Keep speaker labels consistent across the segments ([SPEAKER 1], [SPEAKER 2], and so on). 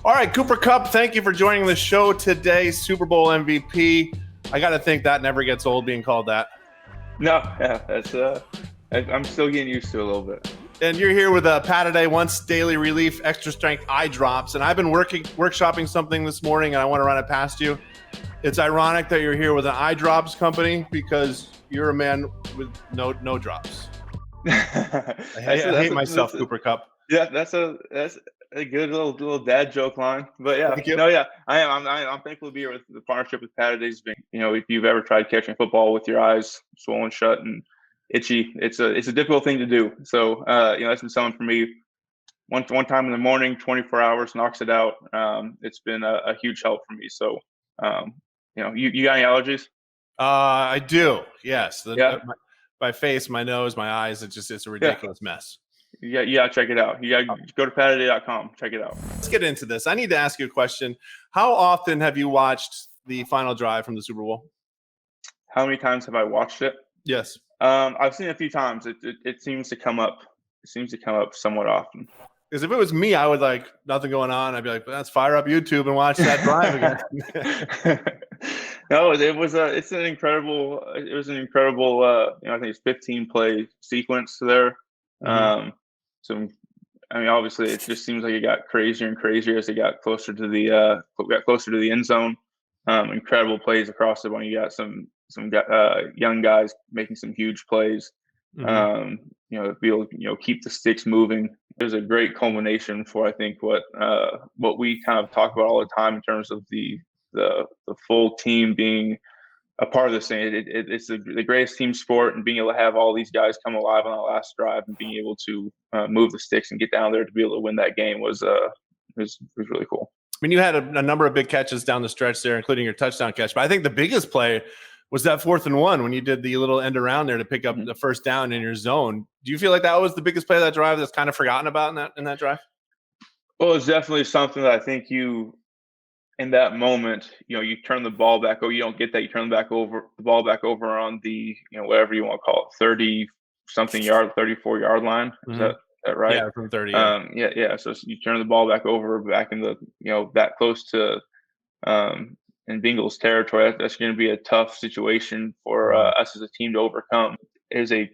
[SPEAKER 1] All right, Cooper Kupp, thank you for joining the show today. Super Bowl MVP. I got to think that never gets old being called that.
[SPEAKER 2] No, yeah, that's I'm still getting used to it a little bit.
[SPEAKER 1] And you're here with PATADAY Once Daily Relief Extra Strength Eye Drops. And I've been workshopping something this morning, and I want to run it past you. It's ironic that you're here with an eye drops company because you're a man with no drops. I hate myself, Cooper Kupp.
[SPEAKER 2] Yeah, that's a good little dad joke line. But yeah, I'm thankful to be here with the partnership with PATADAY's been. If you've ever tried catching football with your eyes swollen shut and itchy, it's a difficult thing to do. So that's been something for me. One time in the morning, 24 hours knocks it out. It's been a huge help for me. So you got any allergies?
[SPEAKER 1] I do. Yes. My face, my nose, my eyes. It's a ridiculous mess.
[SPEAKER 2] Yeah, check it out. You got to go to PATADAY.com. Check it out.
[SPEAKER 1] Let's get into this. I need to ask you a question. How often have you watched the final drive from the Super Bowl?
[SPEAKER 2] How many times have I watched it?
[SPEAKER 1] Yes.
[SPEAKER 2] I've seen it a few times. It seems to come up. It seems to come up somewhat often.
[SPEAKER 1] Because if it was me, I would nothing going on. I'd be like, let's fire up YouTube and watch that drive again.
[SPEAKER 2] No, it's an incredible. It was an incredible. I think it's 15 play sequence there. Mm-hmm. Obviously, it just seems like it got crazier and crazier as it got closer to the end zone. Incredible plays across the one. You got some young guys making some huge plays. Mm-hmm. Be able to keep the sticks moving. It was a great culmination for I think what we kind of talk about all the time in terms of the full team being a part of this thing. It's the greatest team sport, and being able to have all these guys come alive on that last drive and being able to move the sticks and get down there to be able to win that game was really cool.
[SPEAKER 1] I mean, you had a number of big catches down the stretch there, including your touchdown catch. But I think the biggest play was that 4th and 1 when you did the little end around there to pick up the first down in your zone. Do you feel like that was the biggest play of that drive that's kind of forgotten about in that drive?
[SPEAKER 2] Well, it's definitely something that I think in that moment, you turn the ball back. Oh, you don't get that. You turn the ball back over on the, whatever you want to call it, 34-yard line. Is that right?
[SPEAKER 1] Yeah, from 30.
[SPEAKER 2] Yeah. So you turn the ball back in the, that close to in Bengals territory. That's going to be a tough situation for us as a team to overcome. It is a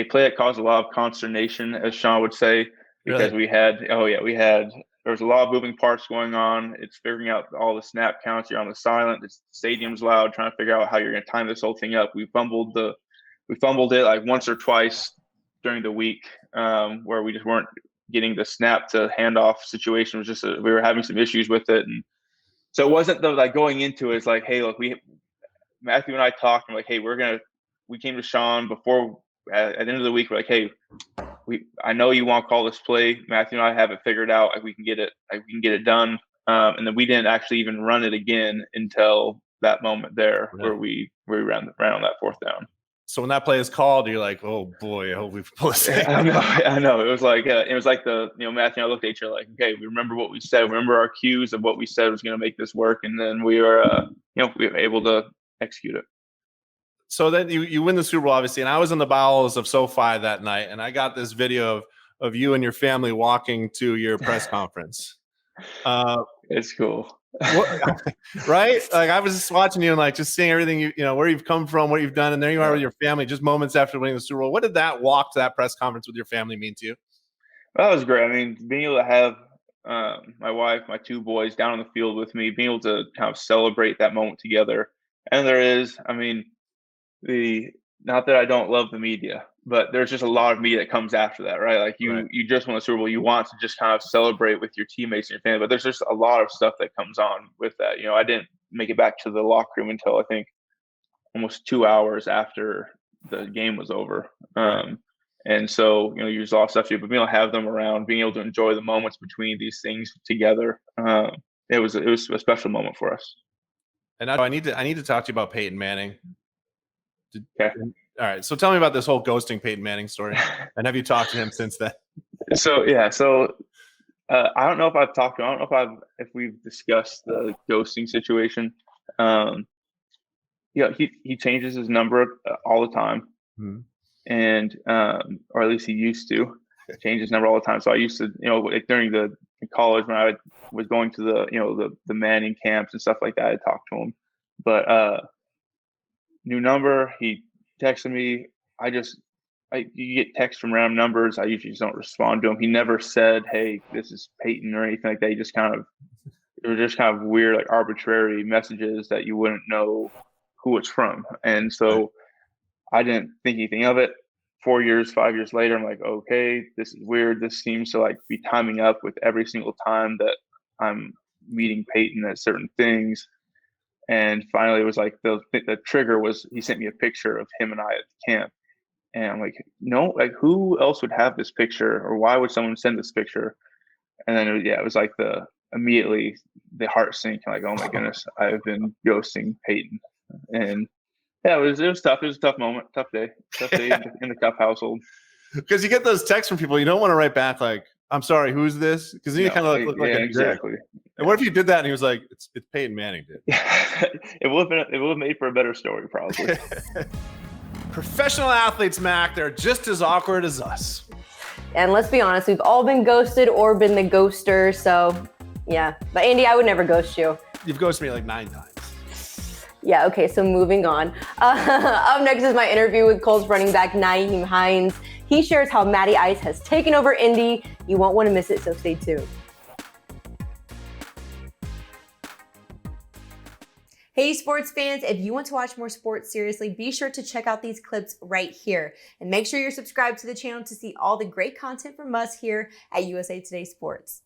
[SPEAKER 2] play that caused a lot of consternation, as Sean would say, because
[SPEAKER 1] really?
[SPEAKER 2] There was a lot of moving parts going on. It's figuring out all the snap counts. You're on the silent. The stadium's loud, trying to figure out how you're going to time this whole thing up. We fumbled it like once or twice during the week, where we just weren't getting the snap to handoff situation. It was just we were having some issues with it, and so it wasn't going into it. It's like, hey, look, Matthew and I talked, and like, hey, we came to Sean before at the end of the week. We're like, hey, I know you want to call this play. Matthew and I have it figured out. We can get it done. And then we didn't actually even run it again until that moment there, where we ran on that 4th down.
[SPEAKER 1] So when that play is called, you're like, oh boy, I hope we pull this thing.
[SPEAKER 2] I know. It was like Matthew and I looked at each other like, okay, we remember what we said. We remember our cues of what we said was going to make this work, and then we were able to execute it.
[SPEAKER 1] So then you win the Super Bowl, obviously, and I was in the bowels of SoFi that night, and I got this video of you and your family walking to your press conference.
[SPEAKER 2] It's cool.
[SPEAKER 1] Right? Like, I was just watching you and just seeing everything where you've come from, what you've done, and there you are with your family just moments after winning the Super Bowl. What did that walk to that press conference with your family mean to you?
[SPEAKER 2] That was great. I mean, being able to have my wife, my 2 boys down on the field with me, being able to kind of celebrate that moment together. And not that I don't love the media, but there's just a lot of media that comes after that, right? Like you just won the Super Bowl, you want to just kind of celebrate with your teammates and your family, but there's just a lot of stuff that comes on with that. I didn't make it back to the locker room until I think almost 2 hours after the game was over. And so, there's a lot of stuff to do, but being able to have them around, being able to enjoy the moments between these things together, it was a special moment for us.
[SPEAKER 1] And I need to talk to you about Peyton Manning.
[SPEAKER 2] Okay.
[SPEAKER 1] All right. So tell me about this whole ghosting Peyton Manning story. And have you talked to him since then?
[SPEAKER 2] So I don't know if I've talked to him. I don't know if we've discussed the ghosting situation. He changes his number all the time. Mm-hmm. And or at least he used to change his number all the time. So I used to, during the college when I would was going to the Manning camps and stuff like that. I talked to him, but new number. He texted me. You get texts from random numbers. I usually just don't respond to him. He never said, "Hey, this is Peyton" or anything like that. It was just kind of weird, like arbitrary messages that you wouldn't know who it's from. And so I didn't think anything of it. 4 years, 5 years later, I'm like, okay, this is weird. This seems to like be timing up with every single time that I'm meeting Peyton at certain things. And finally, it was like the trigger was he sent me a picture of him and I at the camp. And I'm like, no, like who else would have this picture, or why would someone send this picture? And then it was like immediately the heart sink, like, oh my goodness, I've been ghosting Peyton. And yeah, it was tough. It was a tough moment, tough day in the Kupp household.
[SPEAKER 1] Because you get those texts from people, you don't want to write back like, "I'm sorry, who's this?" Because then you kind of look like a
[SPEAKER 2] exactly.
[SPEAKER 1] jerk. And what if you did that and he was like, "It's Peyton Manning, dude."
[SPEAKER 2] It would have made for a better story, probably.
[SPEAKER 1] Professional athletes, Mac, they're just as awkward as us.
[SPEAKER 3] And let's be honest, we've all been ghosted or been the ghoster. So yeah, but Andy, I would never ghost you.
[SPEAKER 1] You've ghosted me like 9 times.
[SPEAKER 3] Yeah, okay, so moving on. Up next is my interview with Colts running back NYHEIM HINES. He shares how Matty Ice has taken over Indy. You won't want to miss it, so stay tuned. Hey sports fans, if you want to watch more sports seriously, be sure to check out these clips right here. And make sure you're subscribed to the channel to see all the great content from us here at USA Today Sports.